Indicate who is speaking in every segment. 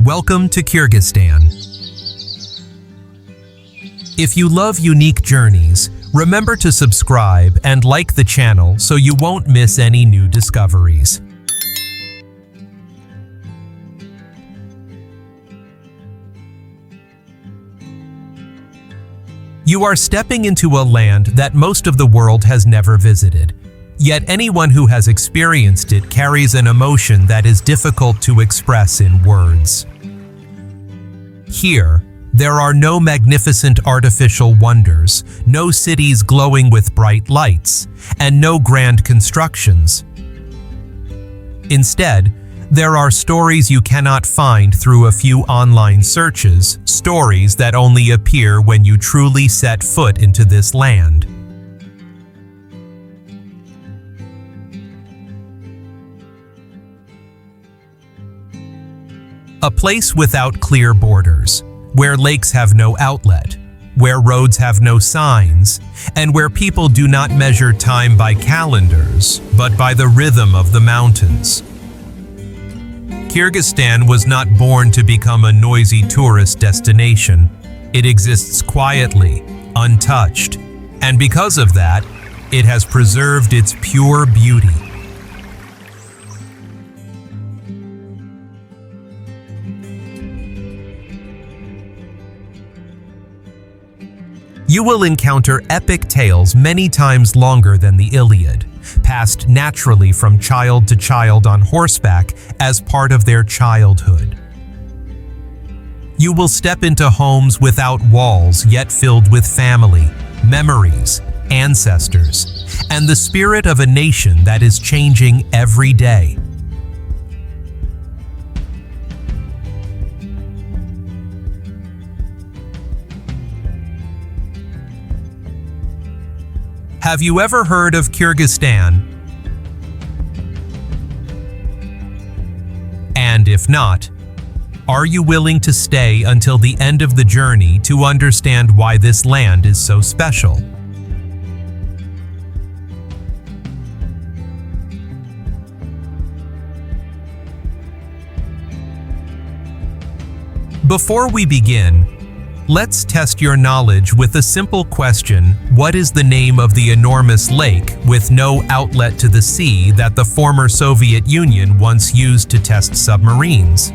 Speaker 1: Welcome to Kyrgyzstan. If you love unique journeys, remember to subscribe and like the channel so you won't miss any new discoveries. You are stepping into a land that most of the world has never visited. Yet anyone who has experienced it carries an emotion that is difficult to express in words. Here, there are no magnificent artificial wonders, no cities glowing with bright lights, and no grand constructions. Instead, there are stories you cannot find through a few online searches, stories that only appear when you truly set foot into this land. A place without clear borders, where lakes have no outlet, where roads have no signs, and where people do not measure time by calendars, but by the rhythm of the mountains. Kyrgyzstan was not born to become a noisy tourist destination. It exists quietly, untouched, and because of that, it has preserved its pure beauty. You will encounter epic tales many times longer than the Iliad, passed naturally from child to child on horseback as part of their childhood. You will step into homes without walls yet filled with family, memories, ancestors, and the spirit of a nation that is changing every day. Have you ever heard of Kyrgyzstan? And if not, are you willing to stay until the end of the journey to understand why this land is so special? Before we begin, let's test your knowledge with a simple question: what is the name of the enormous lake with no outlet to the sea that the former Soviet Union once used to test submarines?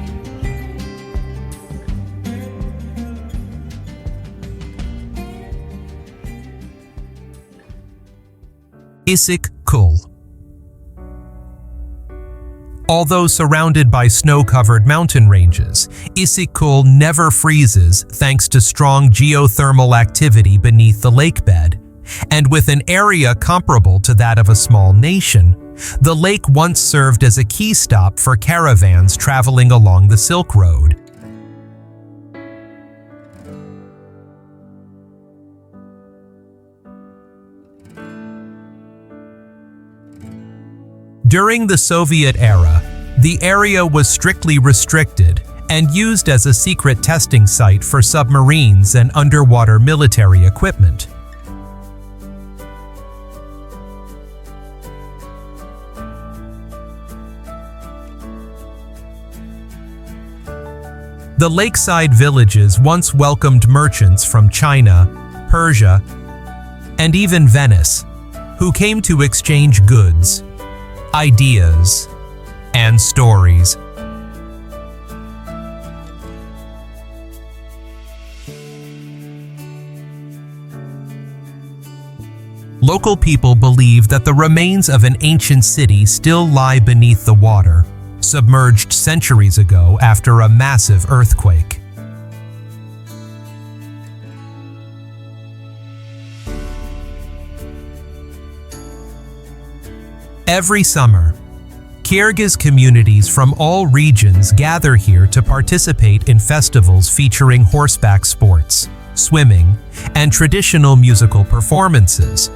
Speaker 1: Issyk-Kul. Although surrounded by snow-covered mountain ranges, Issyk-Kul never freezes thanks to strong geothermal activity beneath the lakebed. And with an area comparable to that of a small nation, the lake once served as a key stop for caravans traveling along the Silk Road. During the Soviet era, the area was strictly restricted and used as a secret testing site for submarines and underwater military equipment. The lakeside villages once welcomed merchants from China, Persia, and even Venice, who came to exchange goods, ideas, and stories. Local people believe that the remains of an ancient city still lie beneath the water, submerged centuries ago after a massive earthquake. Every summer, Kyrgyz communities from all regions gather here to participate in festivals featuring horseback sports, swimming, and traditional musical performances.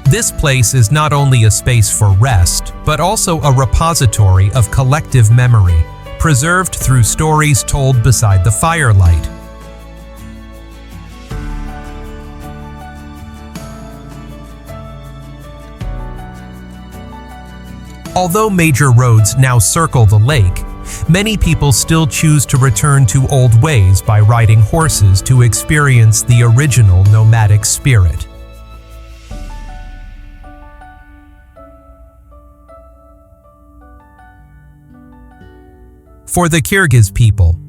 Speaker 1: This place is not only a space for rest, but also a repository of collective memory, preserved through stories told beside the firelight. Although major roads now circle the lake, many people still choose to return to old ways by riding horses to experience the original nomadic spirit. For the Kyrgyz people,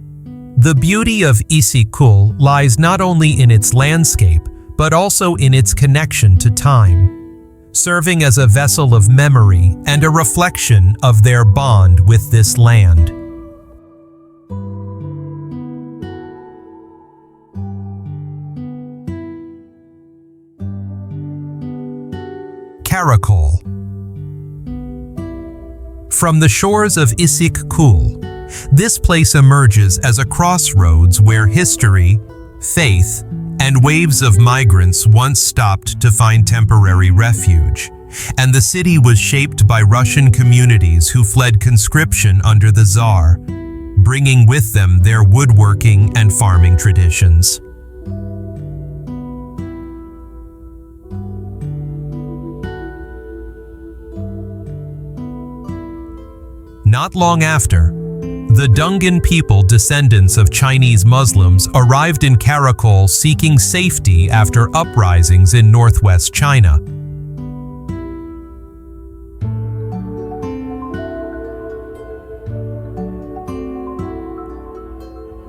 Speaker 1: the beauty of Issyk-Kul lies not only in its landscape, but also in its connection to time, serving as a vessel of memory and a reflection of their bond with this land. Karakol. From the shores of Issyk-Kul, this place emerges as a crossroads where history, faith, and waves of migrants once stopped to find temporary refuge, and the city was shaped by Russian communities who fled conscription under the Tsar, bringing with them their woodworking and farming traditions. Not long after, the Dungan people, descendants of Chinese Muslims, arrived in Karakol seeking safety after uprisings in northwest China.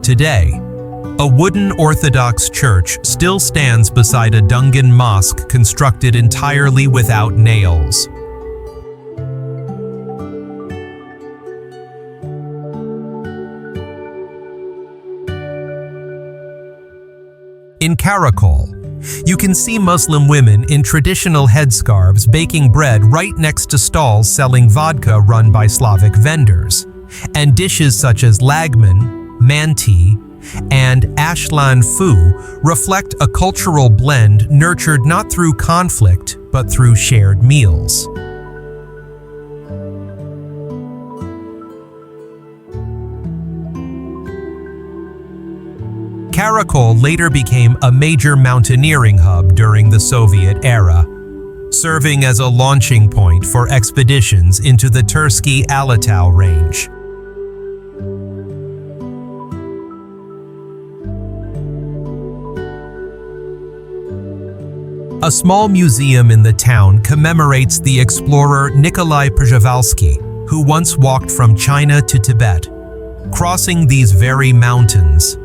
Speaker 1: Today, a wooden Orthodox church still stands beside a Dungan mosque constructed entirely without nails. In Karakol, you can see Muslim women in traditional headscarves baking bread right next to stalls selling vodka run by Slavic vendors, and dishes such as lagman, manti, and Arslanbob reflect a cultural blend nurtured not through conflict, but through shared meals. Karakol later became a major mountaineering hub during the Soviet era, serving as a launching point for expeditions into the Tersky Alay range. A small museum in the town commemorates the explorer Nikolai Przewalski, who once walked from China to Tibet, crossing these very mountains.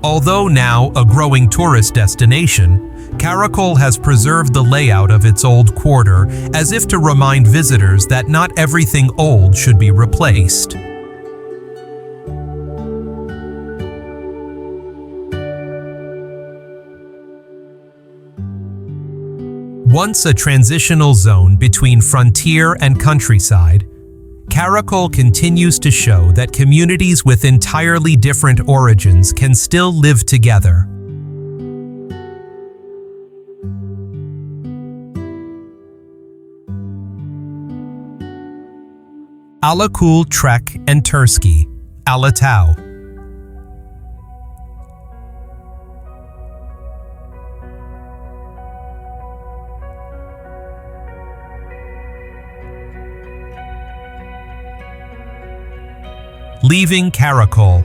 Speaker 1: Although now a growing tourist destination, Karakol has preserved the layout of its old quarter as if to remind visitors that not everything old should be replaced. Once a transitional zone between frontier and countryside, Karakol continues to show that communities with entirely different origins can still live together. Ala-Kul Trek and Tersky, Ala-Tau. Leaving Karakol,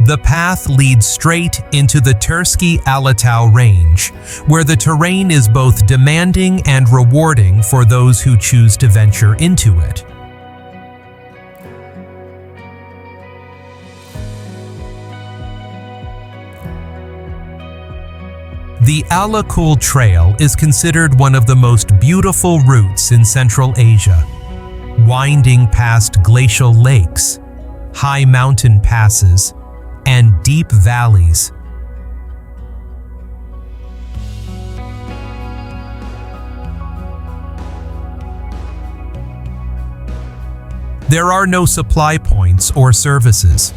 Speaker 1: the path leads straight into the Tersky Alay range, where the terrain is both demanding and rewarding for those who choose to venture into it. The Ala-Kul Trail is considered one of the most beautiful routes in Central Asia, winding past glacial lakes, high mountain passes, and deep valleys. There are no supply points or services,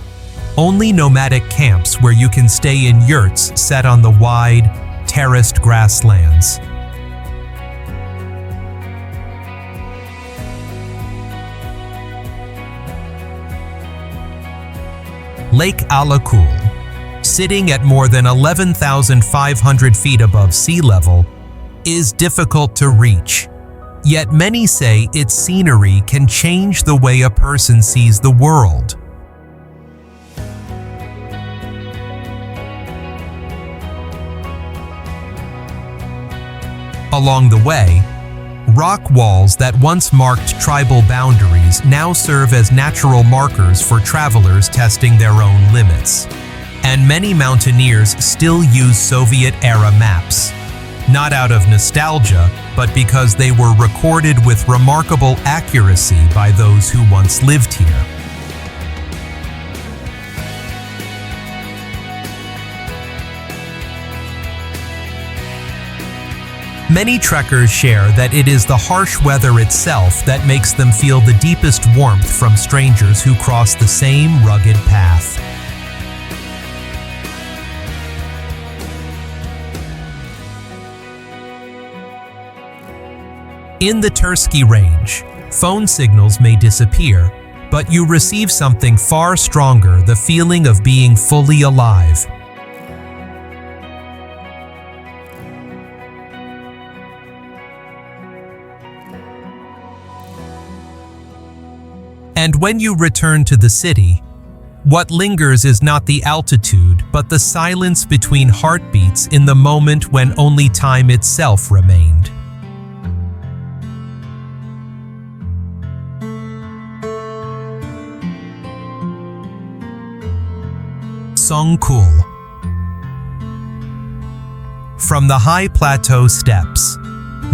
Speaker 1: only nomadic camps where you can stay in yurts set on the wide, terraced grasslands. Lake Ala-Kul, sitting at more than 11,500 feet above sea level, is difficult to reach. Yet many say its scenery can change the way a person sees the world. Along the way, rock walls that once marked tribal boundaries now serve as natural markers for travelers testing their own limits. And many mountaineers still use Soviet-era maps, not out of nostalgia, but because they were recorded with remarkable accuracy by those who once lived here. Many trekkers share that it is the harsh weather itself that makes them feel the deepest warmth from strangers who cross the same rugged path. In the Tersky Range, phone signals may disappear, but you receive something far stronger: the feeling of being fully alive. And when you return to the city, what lingers is not the altitude, but the silence between heartbeats in the moment when only time itself remained. Song-Kul. From the high plateau steppes,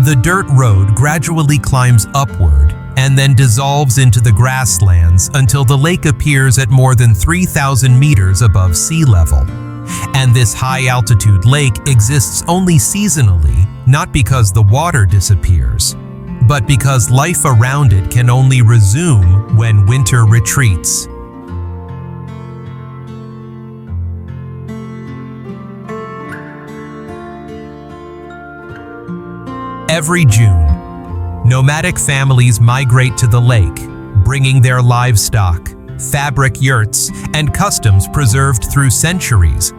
Speaker 1: the dirt road gradually climbs upward and then dissolves into the grasslands until the lake appears at more than 3,000 meters above sea level. And this high-altitude lake exists only seasonally, not because the water disappears, but because life around it can only resume when winter retreats. Every June, nomadic families migrate to the lake, bringing their livestock, fabric yurts, and customs preserved through centuries.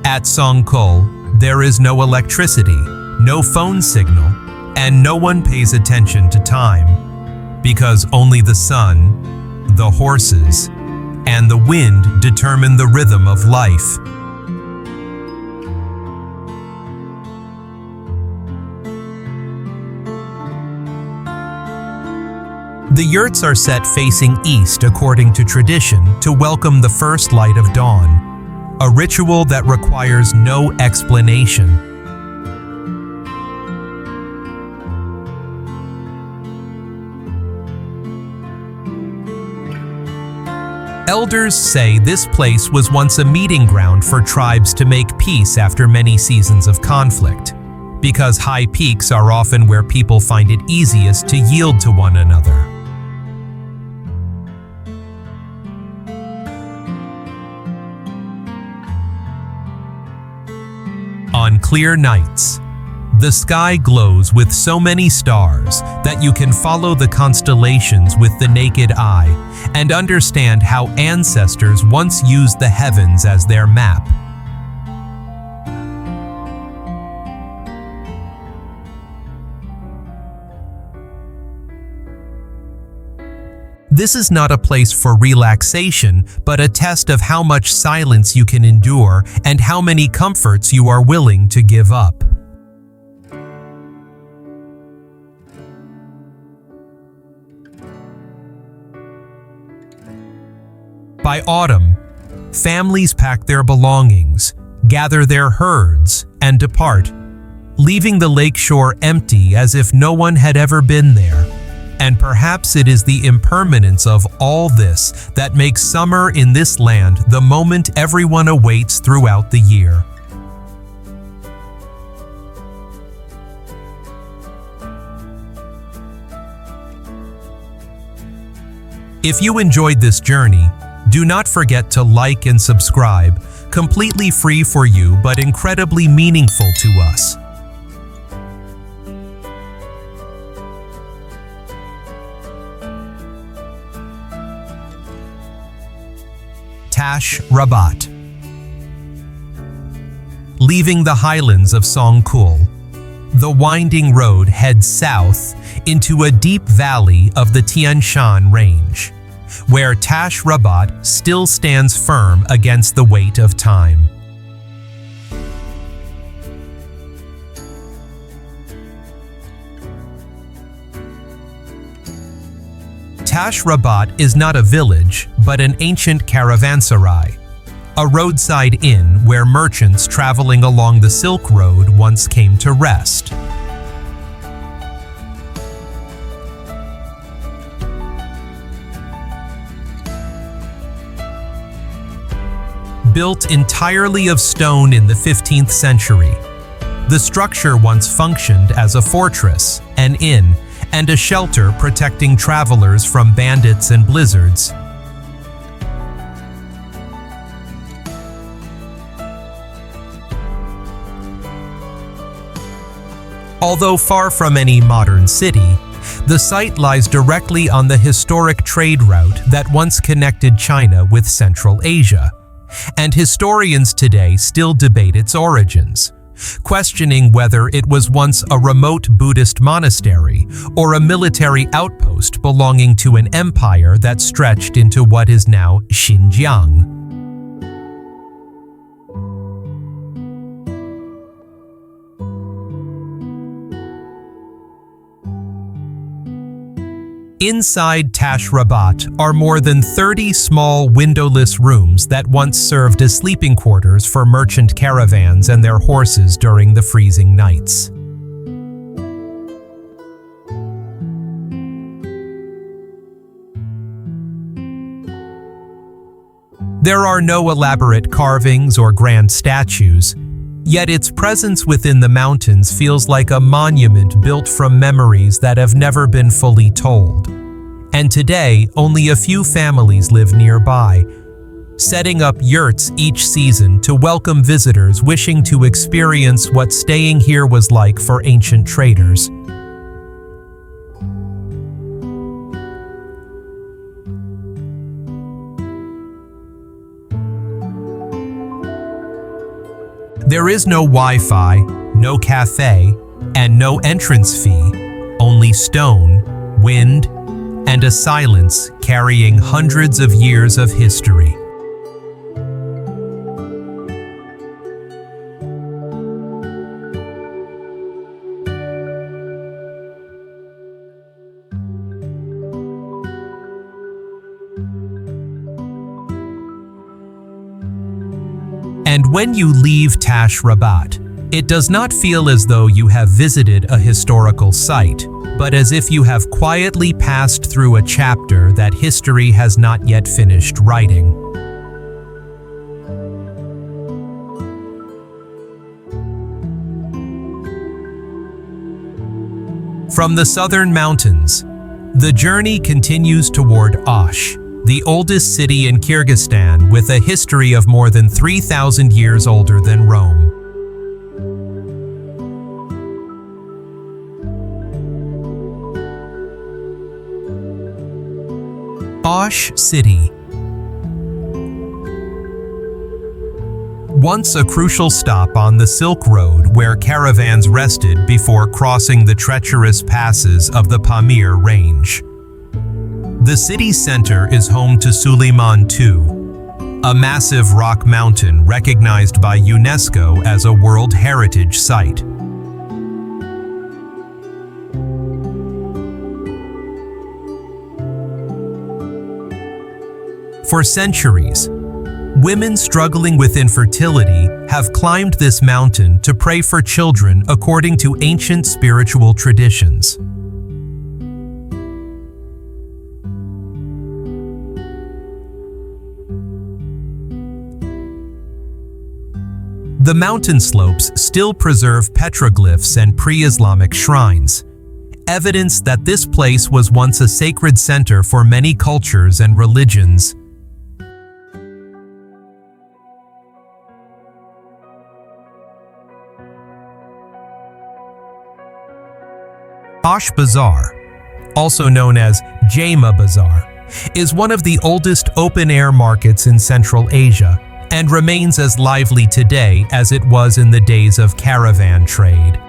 Speaker 1: At Song-Kul, there is no electricity, no phone signal, and no one pays attention to time, because only the sun, the horses, and the wind determine the rhythm of life. The yurts are set facing east according to tradition to welcome the first light of dawn, a ritual that requires no explanation. Elders say this place was once a meeting ground for tribes to make peace after many seasons of conflict, because high peaks are often where people find it easiest to yield to one another. On clear nights, the sky glows with so many stars that you can follow the constellations with the naked eye and understand how ancestors once used the heavens as their map. This is not a place for relaxation, but a test of how much silence you can endure and how many comforts you are willing to give up. By autumn, families pack their belongings, gather their herds, and depart, leaving the lakeshore empty as if no one had ever been there. And perhaps it is the impermanence of all this that makes summer in this land the moment everyone awaits throughout the year. If you enjoyed this journey, do not forget to like and subscribe, completely free for you but incredibly meaningful to us. Tash, Rabat. Leaving the highlands of Song-Kul, the winding road heads south into a deep valley of the Tian Shan range, where Tash Rabat still stands firm against the weight of time. Tash Rabat is not a village, but an ancient Caravanserai, a roadside inn where merchants traveling along the Silk Road once came to rest. Built entirely of stone in the 15th century, the structure once functioned as a fortress, an inn, and a shelter protecting travelers from bandits and blizzards. Although far from any modern city, the site lies directly on the historic trade route that once connected China with Central Asia, and historians today still debate its origins, questioning whether it was once a remote Buddhist monastery or a military outpost belonging to an empire that stretched into what is now Xinjiang. Inside Tash Rabat are more than 30 small windowless rooms that once served as sleeping quarters for merchant caravans and their horses during the freezing nights. There are no elaborate carvings or grand statues, yet its presence within the mountains feels like a monument built from memories that have never been fully told. And today, only a few families live nearby, setting up yurts each season to welcome visitors wishing to experience what staying here was like for ancient traders. There is no Wi-Fi, no cafe, and no entrance fee, only stone, wind, and a silence carrying hundreds of years of history. And when you leave Tash Rabat, it does not feel as though you have visited a historical site, but as if you have quietly passed through a chapter that history has not yet finished writing. From the southern mountains, the journey continues toward Osh, the oldest city in Kyrgyzstan with a history of more than 3,000 years older than Rome. Osh City. Once a crucial stop on the Silk Road where caravans rested before crossing the treacherous passes of the Pamir Range. The city's center is home to Suleiman II, a massive rock mountain recognized by UNESCO as a World Heritage Site. For centuries, women struggling with infertility have climbed this mountain to pray for children according to ancient spiritual traditions. The mountain slopes still preserve petroglyphs and pre-Islamic shrines, evidence that this place was once a sacred center for many cultures and religions. Osh Bazaar, also known as Jama Bazaar, is one of the oldest open-air markets in Central Asia and remains as lively today as it was in the days of caravan trade.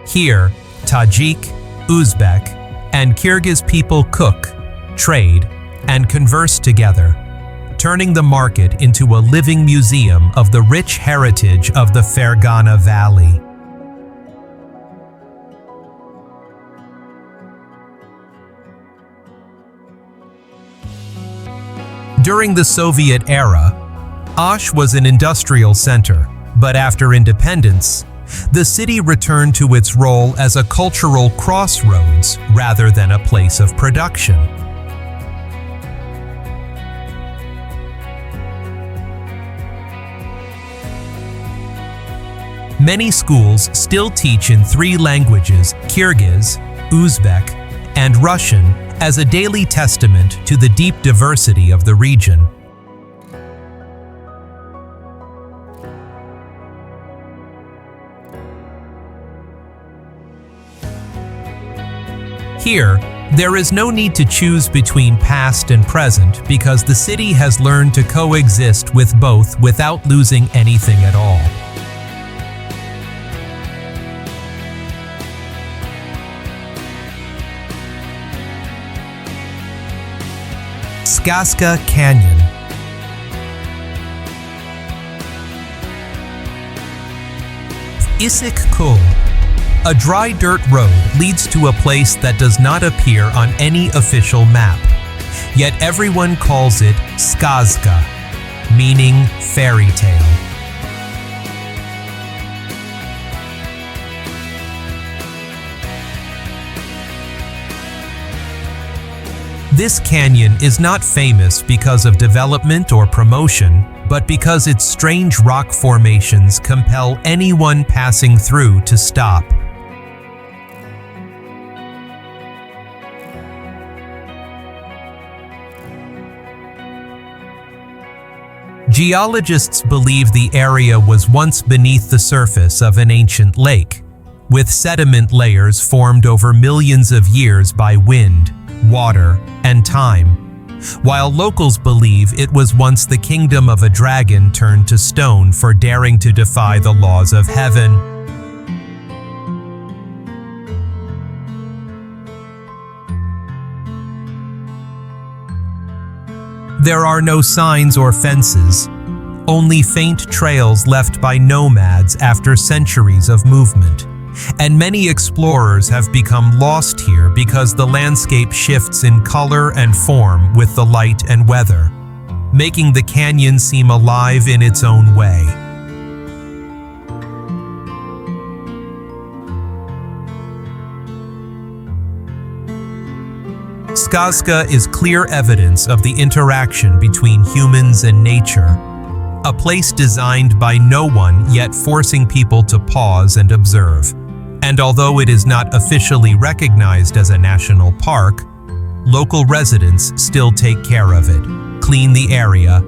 Speaker 1: Here, Tajik, Uzbek, and Kyrgyz people cook, trade, and converse together, turning the market into a living museum of the rich heritage of the Fergana Valley. During the Soviet era, Osh was an industrial center, but after independence, the city returned to its role as a cultural crossroads rather than a place of production. Many schools still teach in 3 languages, Kyrgyz, Uzbek, and Russian, as a daily testament to the deep diversity of the region. Here, there is no need to choose between past and present because the city has learned to coexist with both without losing anything at all. Skazka Canyon. Issyk-Kul. A dry dirt road leads to a place that does not appear on any official map, yet everyone calls it Skazka, meaning fairy tale. This canyon is not famous because of development or promotion, but because its strange rock formations compel anyone passing through to stop. Geologists believe the area was once beneath the surface of an ancient lake, with sediment layers formed over millions of years by wind, water, and time, while locals believe it was once the kingdom of a dragon turned to stone for daring to defy the laws of heaven. There are no signs or fences, only faint trails left by nomads after centuries of movement, and many explorers have become lost here because the landscape shifts in color and form with the light and weather, making the canyon seem alive in its own way. Skazka is clear evidence of the interaction between humans and nature, a place designed by no one yet forcing people to pause and observe. And although it is not officially recognized as a national park, local residents still take care of it, clean the area,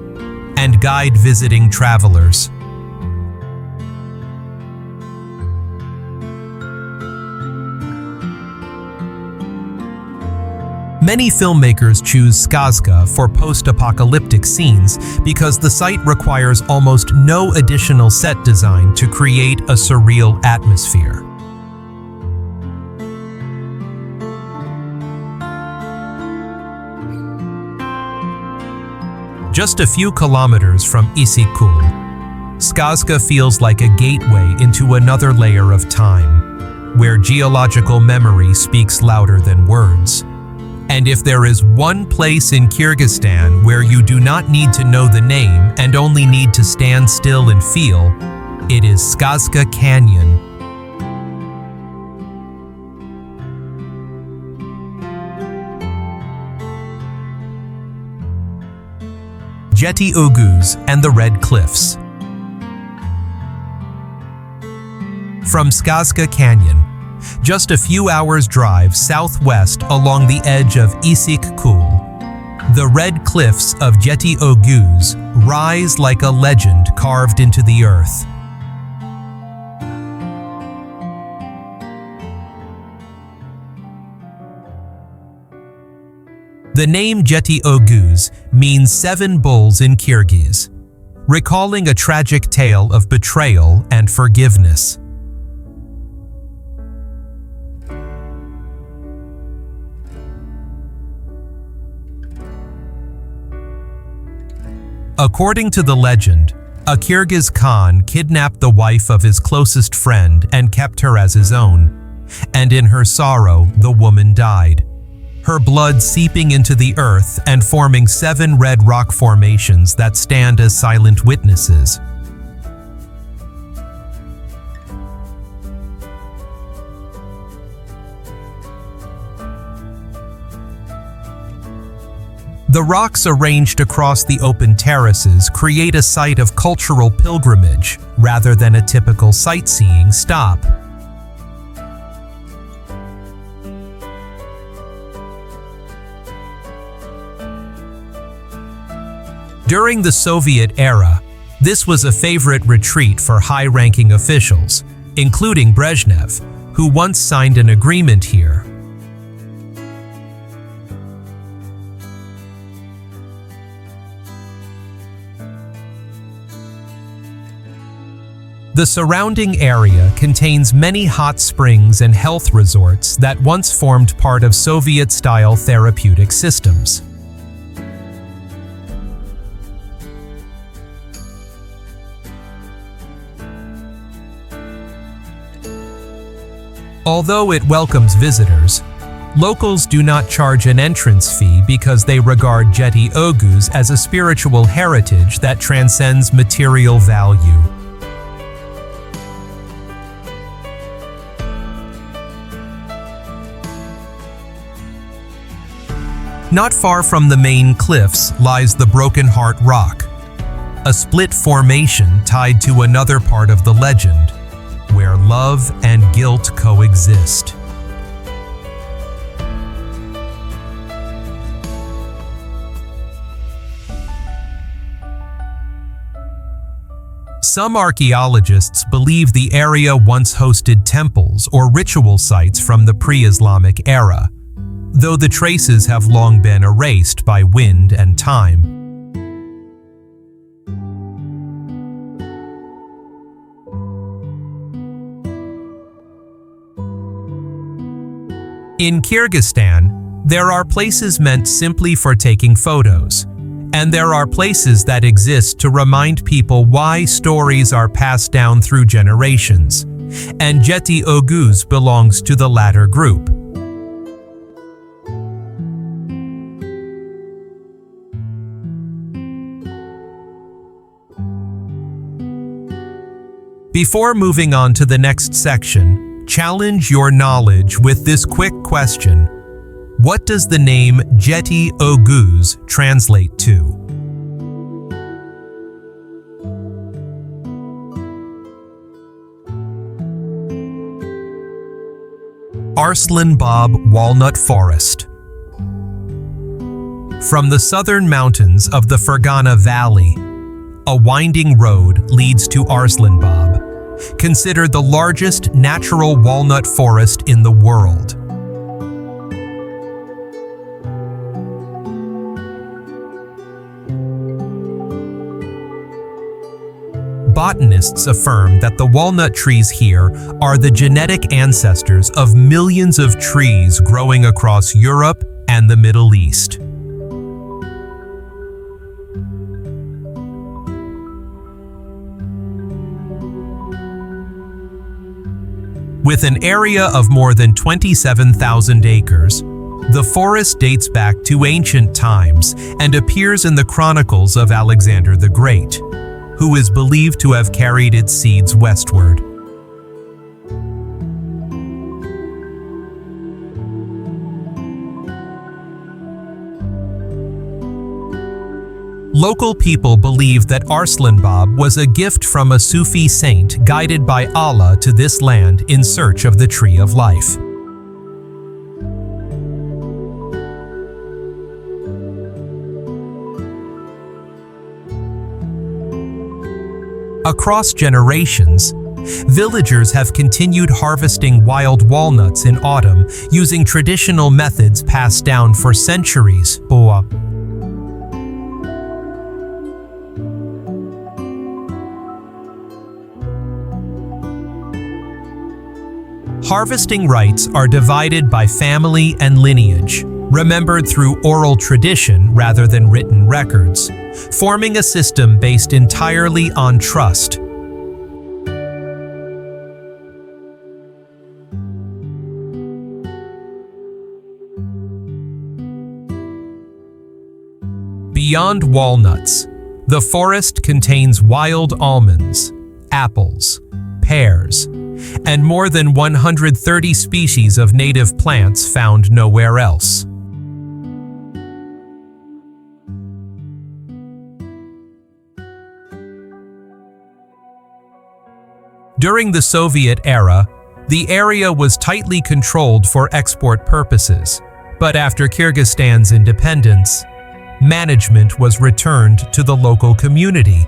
Speaker 1: and guide visiting travelers. Many filmmakers choose Skazka for post-apocalyptic scenes because the site requires almost no additional set design to create a surreal atmosphere. Just a few kilometers from Issyk-Kul, Skazka feels like a gateway into another layer of time, where geological memory speaks louder than words. And if there is one place in Kyrgyzstan where you do not need to know the name and only need to stand still and feel, it is Skazka Canyon. Jeti-Ögüz and the Red Cliffs. From Skazka Canyon, just a few hours' drive southwest along the edge of Issyk-Kul, the red cliffs of Jeti-Ögüz rise like a legend carved into the earth. The name Jeti-Ögüz means 7 bulls in Kyrgyz, recalling a tragic tale of betrayal and forgiveness. According to the legend, a Kyrgyz Khan kidnapped the wife of his closest friend and kept her as his own, and in her sorrow, the woman died, her blood seeping into the earth and forming 7 red rock formations that stand as silent witnesses. The rocks arranged across the open terraces create a site of cultural pilgrimage rather than a typical sightseeing stop. During the Soviet era, this was a favorite retreat for high-ranking officials, including Brezhnev, who once signed an agreement here. The surrounding area contains many hot springs and health resorts that once formed part of Soviet-style therapeutic systems. Although it welcomes visitors, locals do not charge an entrance fee because they regard Jeti-Ögüz as a spiritual heritage that transcends material value. Not far from the main cliffs lies the Broken Heart Rock, a split formation tied to another part of the legend, where love and guilt coexist. Some archaeologists believe the area once hosted temples or ritual sites from the pre-Islamic era, though the traces have long been erased by wind and time. In Kyrgyzstan, there are places meant simply for taking photos, and there are places that exist to remind people why stories are passed down through generations, and Jeti-Ögüz belongs to the latter group. Before moving on to the next section, challenge your knowledge with this quick question. What does the name Jeti-Ögüz translate to? Arslanbob Walnut Forest. From the southern mountains of the Fergana Valley, a winding road leads to Arslanbob, considered the largest natural walnut forest in the world. Botanists affirm that the walnut trees here are the genetic ancestors of millions of trees growing across Europe and the Middle East. With an area of more than 27,000 acres, the forest dates back to ancient times and appears in the chronicles of Alexander the Great, who is believed to have carried its seeds westward. Local people believe that Arslanbob was a gift from a Sufi saint guided by Allah to this land in search of the Tree of Life. Across generations, Villagers have continued harvesting wild walnuts in autumn using traditional methods passed down for centuries. Harvesting rites are divided by family and lineage, remembered through oral tradition rather than written records, forming a system based entirely on trust. Beyond walnuts, the forest contains wild almonds, apples, pears, and more than 130 species of native plants found nowhere else. During the Soviet era, the area was tightly controlled for export purposes, but after Kyrgyzstan's independence, management was returned to the local community.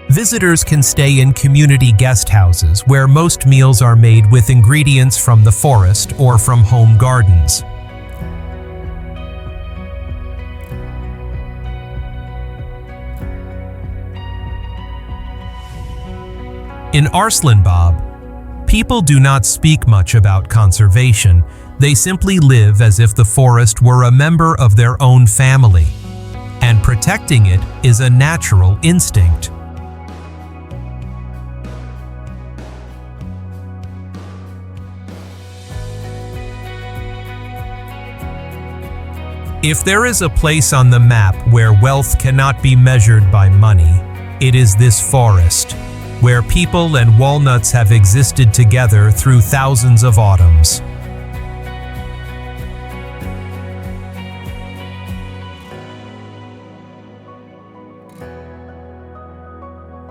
Speaker 1: Visitors can stay in community guest houses where most meals are made with ingredients from the forest or from home gardens. In Arslanbob, people do not speak much about conservation. They simply live as if the forest were a member of their own family, and protecting it is a natural instinct. If there is a place on the map where wealth cannot be measured by money, it is this forest, where people and walnuts have existed together through thousands of autumns.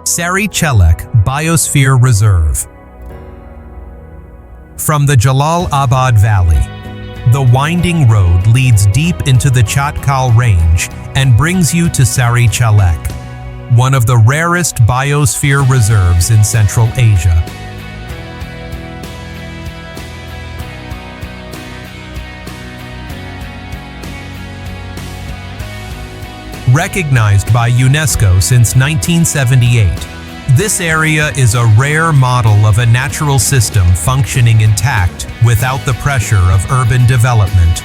Speaker 1: Sary-Chelek Biosphere Reserve. From the Jalalabad Valley, the winding road leads deep into the Chatkal Range and brings you to Sary-Chelek, one of the rarest biosphere reserves in Central Asia. Recognized by UNESCO since 1978, this area is a rare model of a natural system functioning intact without the pressure of urban development.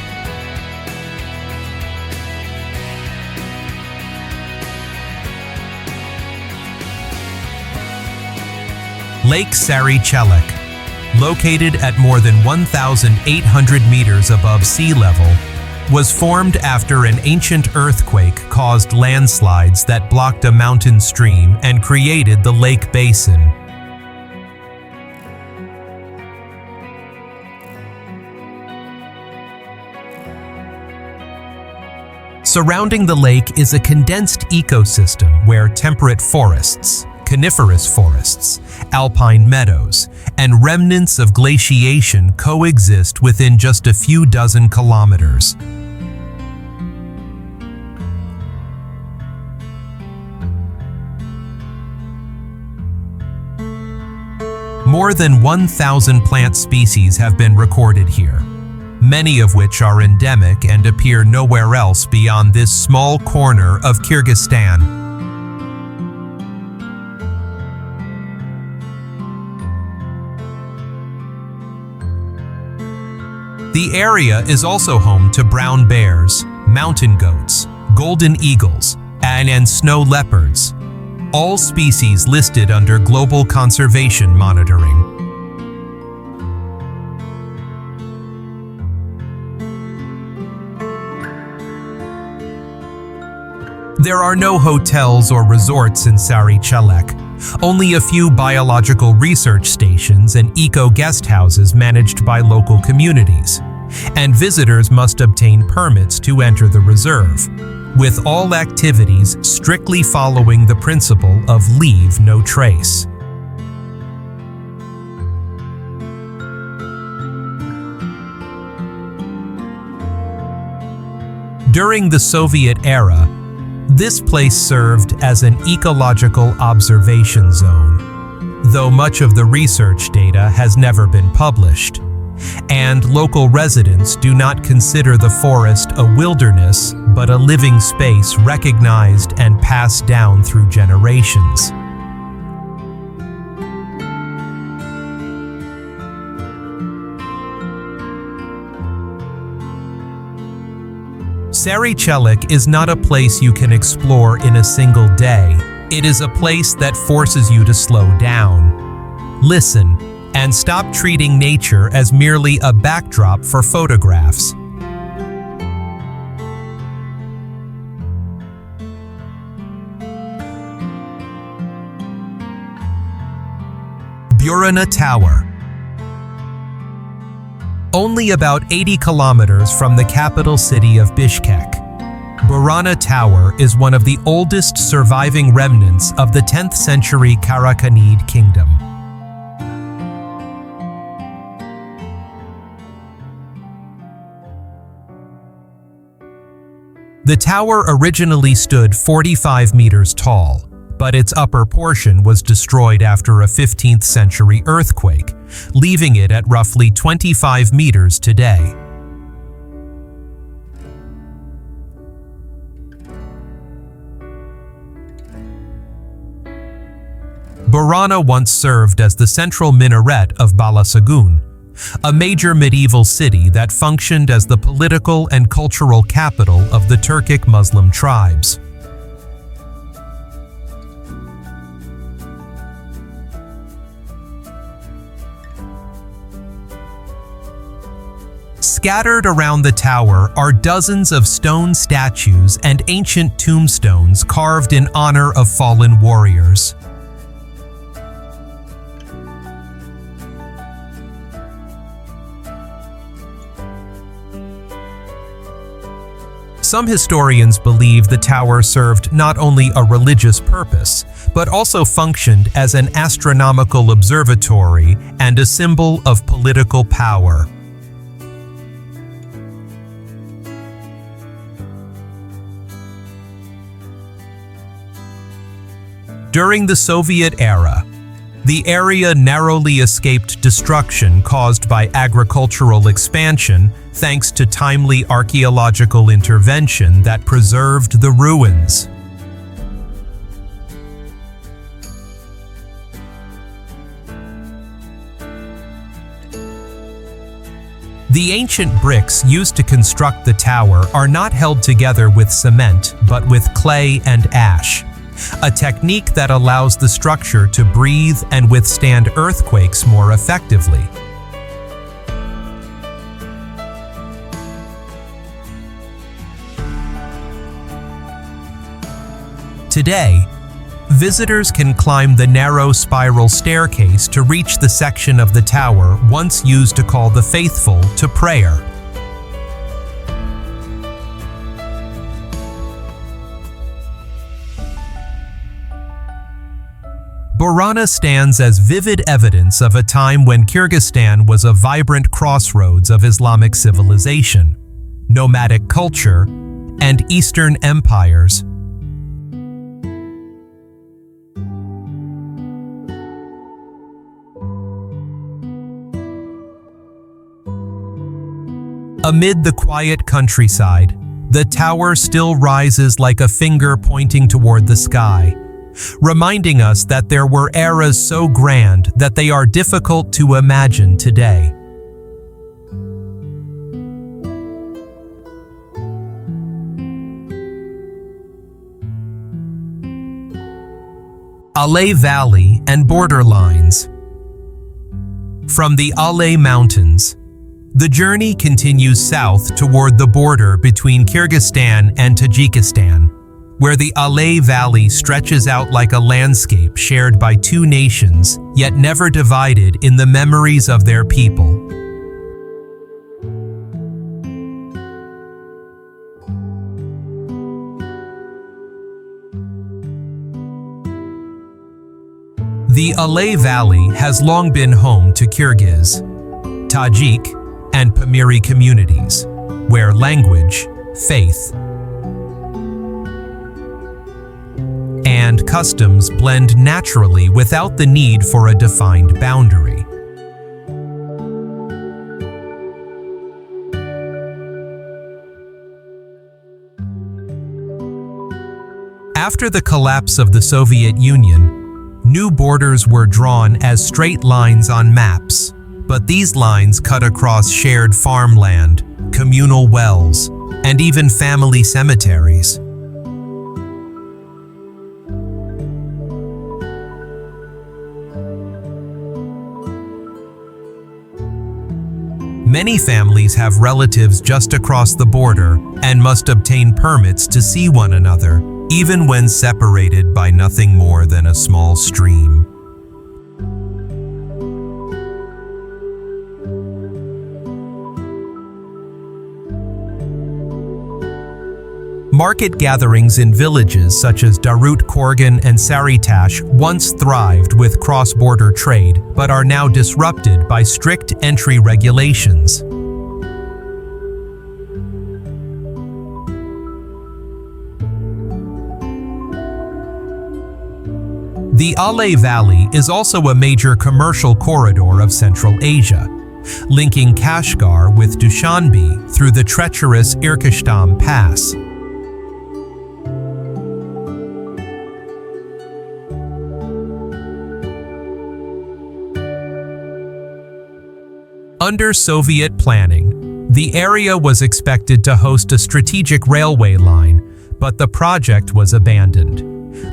Speaker 1: Lake Sary-Chelek, located at more than 1,800 meters above sea level, was formed after an ancient earthquake caused landslides that blocked a mountain stream and created the lake basin. Surrounding the lake is a condensed ecosystem where temperate forests, coniferous forests, alpine meadows, and remnants of glaciation coexist within just a few dozen kilometers. More than 1,000 plant species have been recorded here, many of which are endemic and appear nowhere else beyond this small corner of Kyrgyzstan. The area is also home to brown bears, mountain goats, golden eagles, and snow leopards, all species listed under global conservation monitoring. There are no hotels or resorts in Sary-Chelek, only a few biological research stations and eco-guest houses managed by local communities, and visitors must obtain permits to enter the reserve, with all activities strictly following the principle of leave no trace. During the Soviet era, this place served as an ecological observation zone, though much of the research data has never been published, and local residents do not consider the forest a wilderness but a living space recognized and passed down through generations. Sary-Chelek is not a place you can explore in a single day. It is a place that forces you to slow down, listen, and stop treating nature as merely a backdrop for photographs. Burana Tower. Only about 80 kilometers from the capital city of Bishkek, Burana Tower is one of the oldest surviving remnants of the 10th century Karakol kingdom. The tower originally stood 45 meters tall, but its upper portion was destroyed after a 15th century earthquake, leaving it at roughly 25 meters today. Burana once served as the central minaret of Balasagun, a major medieval city that functioned as the political and cultural capital of the Turkic Muslim tribes. Scattered around the tower are dozens of stone statues and ancient tombstones carved in honor of fallen warriors. Some historians believe the tower served not only a religious purpose, but also functioned as an astronomical observatory and a symbol of political power. During the Soviet era, the area narrowly escaped destruction caused by agricultural expansion thanks to timely archaeological intervention that preserved the ruins. The ancient bricks used to construct the tower are not held together with cement, but with clay and ash, a technique that allows the structure to breathe and withstand earthquakes more effectively. Today, visitors can climb the narrow spiral staircase to reach the section of the tower once used to call the faithful to prayer. Burana stands as vivid evidence of a time when Kyrgyzstan was a vibrant crossroads of Islamic civilization, nomadic culture, and Eastern empires. Amid the quiet countryside, the tower still rises like a finger pointing toward the sky, reminding us that there were eras so grand that they are difficult to imagine today. Alay Valley and borderlines. From the Alay Mountains, the journey continues south toward the border between Kyrgyzstan and Tajikistan, where the Alay Valley stretches out like a landscape shared by two nations, yet never divided in the memories of their people. The Alay Valley has long been home to Kyrgyz, Tajik, and Pamiri communities, where language, faith, land customs blend naturally without the need for a defined boundary. After the collapse of the Soviet Union, new borders were drawn as straight lines on maps, but these lines cut across shared farmland, communal wells, and even family cemeteries. Many families have relatives just across the border and must obtain permits to see one another, even when separated by nothing more than a small stream. Market gatherings in villages such as Darut Korgan and Sary-Tash once thrived with cross-border trade, but are now disrupted by strict entry regulations. The Alay Valley is also a major commercial corridor of Central Asia, linking Kashgar with Dushanbe through the treacherous Irkeshtam Pass. Under Soviet planning, the area was expected to host a strategic railway line, but the project was abandoned,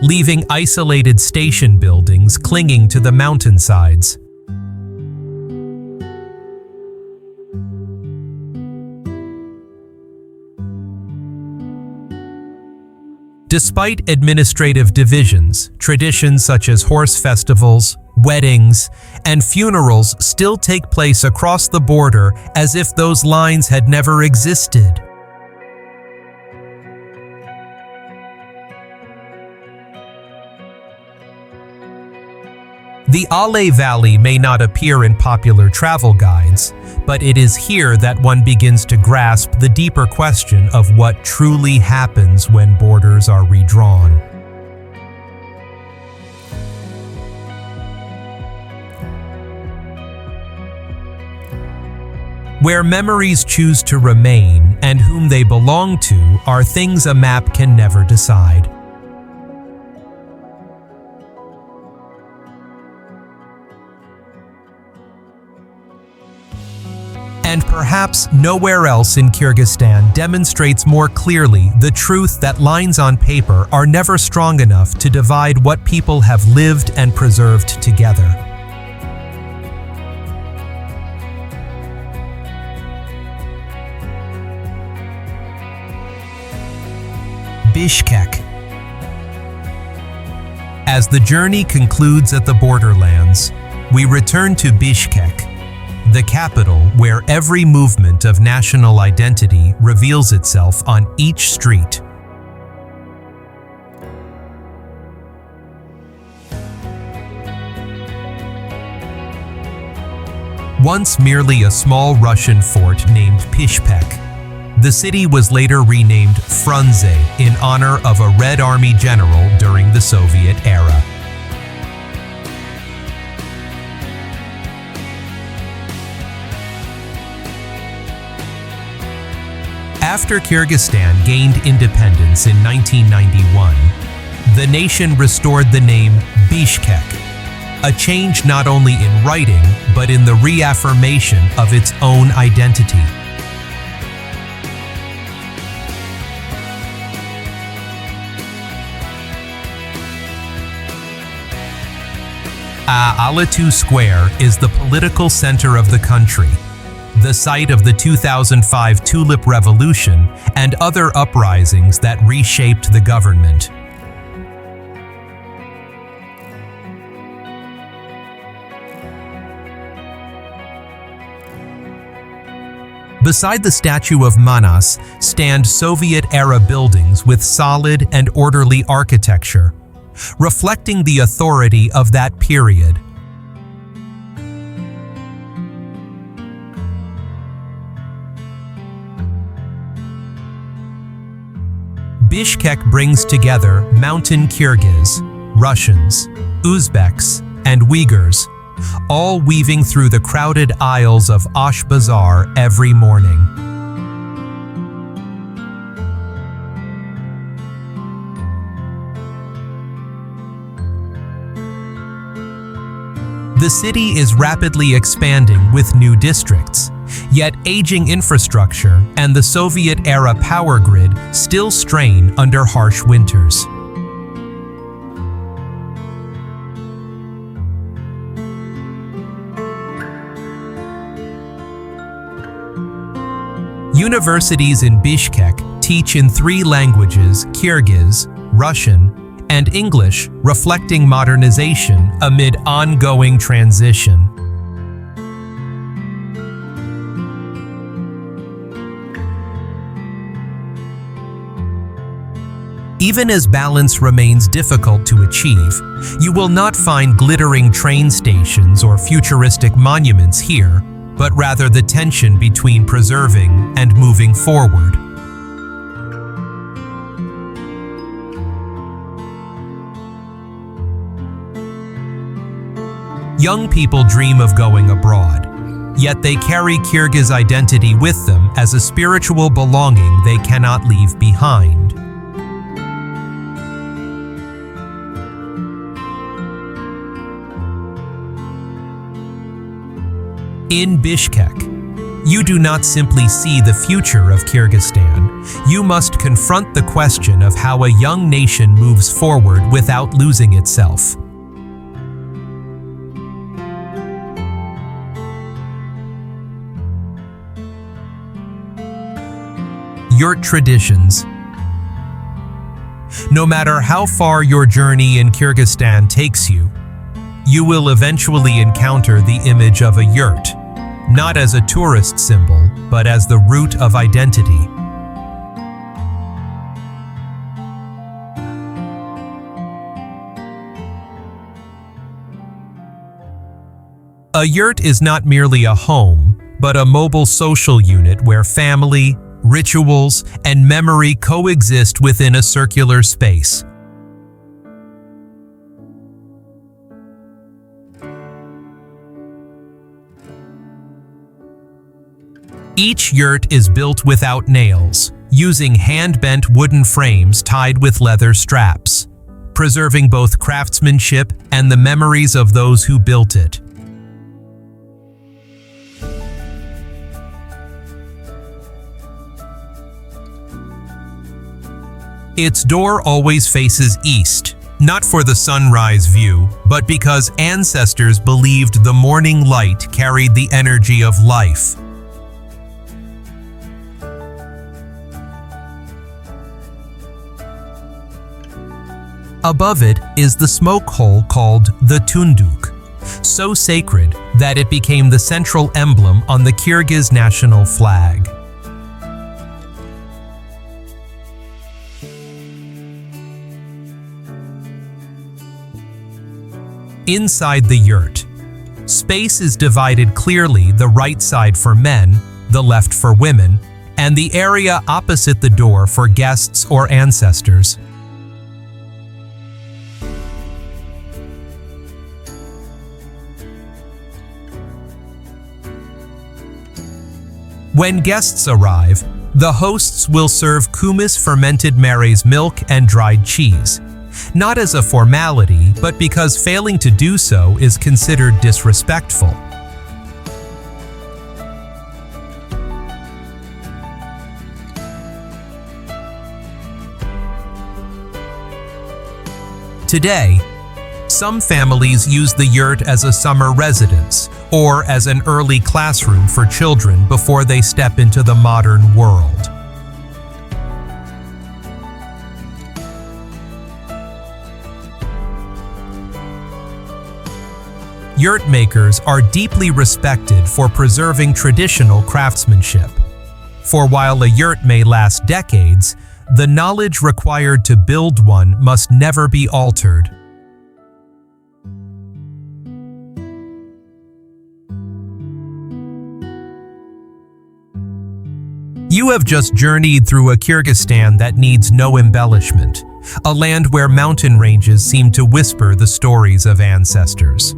Speaker 1: leaving isolated station buildings clinging to the mountainsides. Despite administrative divisions, traditions such as horse festivals, weddings, and funerals still take place across the border as if those lines had never existed. The Alay Valley may not appear in popular travel guides, but it is here that one begins to grasp the deeper question of what truly happens when borders are redrawn. Where memories choose to remain and whom they belong to are things a map can never decide. And perhaps nowhere else in Kyrgyzstan demonstrates more clearly the truth that lines on paper are never strong enough to divide what people have lived and preserved together. Bishkek. As the journey concludes at the Borderlands, we return to Bishkek, the capital where every movement of national identity reveals itself on each street. Once merely a small Russian fort named Pishpek, the city was later renamed Frunze in honor of a Red Army general during the Soviet era. After Kyrgyzstan gained independence in 1991, the nation restored the name Bishkek, a change not only in writing but in the reaffirmation of its own identity. Ala-Kul Square is the political center of the country, the site of the 2005 Tulip Revolution and other uprisings that reshaped the government. Beside the statue of Manas stand Soviet-era buildings with solid and orderly architecture, reflecting the authority of that period. Bishkek brings together mountain Kyrgyz, Russians, Uzbeks, and Uyghurs, all weaving through the crowded aisles of Osh Bazaar every morning. The city is rapidly expanding with new districts, yet aging infrastructure and the Soviet-era power grid still strain under harsh winters. Universities in Bishkek teach in 3 languages: Kyrgyz, Russian, and English, reflecting modernization amid ongoing transition. Even as balance remains difficult to achieve, you will not find glittering train stations or futuristic monuments here, but rather the tension between preserving and moving forward. Young people dream of going abroad, yet they carry Kyrgyz identity with them as a spiritual belonging they cannot leave behind. In Bishkek, you do not simply see the future of Kyrgyzstan, you must confront the question of how a young nation moves forward without losing itself. Yurt traditions. No matter how far your journey in Kyrgyzstan takes you, you will eventually encounter the image of a yurt, not as a tourist symbol, but as the root of identity. A yurt is not merely a home, but a mobile social unit where family, rituals, and memory coexist within a circular space. Each yurt is built without nails, using hand-bent wooden frames tied with leather straps, preserving both craftsmanship and the memories of those who built it. Its door always faces east, not for the sunrise view, but because ancestors believed the morning light carried the energy of life. Above it is the smoke hole called the Tunduk, so sacred that it became the central emblem on the Kyrgyz national flag. Inside the yurt, space is divided clearly: the right side for men, the left for women, and the area opposite the door for guests or ancestors. When guests arrive, the hosts will serve kumis fermented maize milk and dried cheese, not as a formality, but because failing to do so is considered disrespectful. Today, some families use the yurt as a summer residence or as an early classroom for children before they step into the modern world. Yurt makers are deeply respected for preserving traditional craftsmanship. For while a yurt may last decades, the knowledge required to build one must never be altered. You have just journeyed through a Kyrgyzstan that needs no embellishment, a land where mountain ranges seem to whisper the stories of ancestors,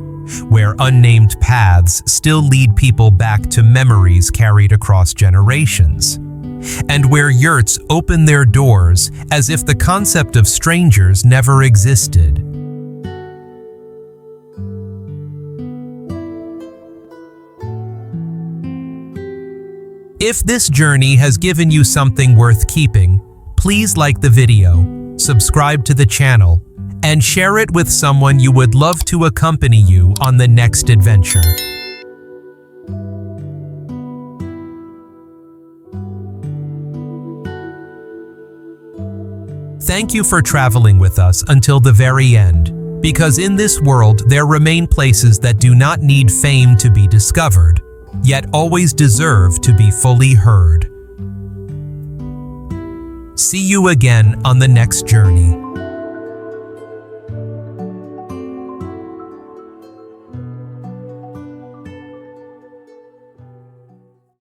Speaker 1: where unnamed paths still lead people back to memories carried across generations, and where yurts open their doors as if the concept of strangers never existed. If this journey has given you something worth keeping, please like the video, subscribe to the channel, and share it with someone you would love to accompany you on the next adventure. Thank you for traveling with us until the very end, because in this world there remain places that do not need fame to be discovered, yet always deserve to be fully heard. See you again on the next journey.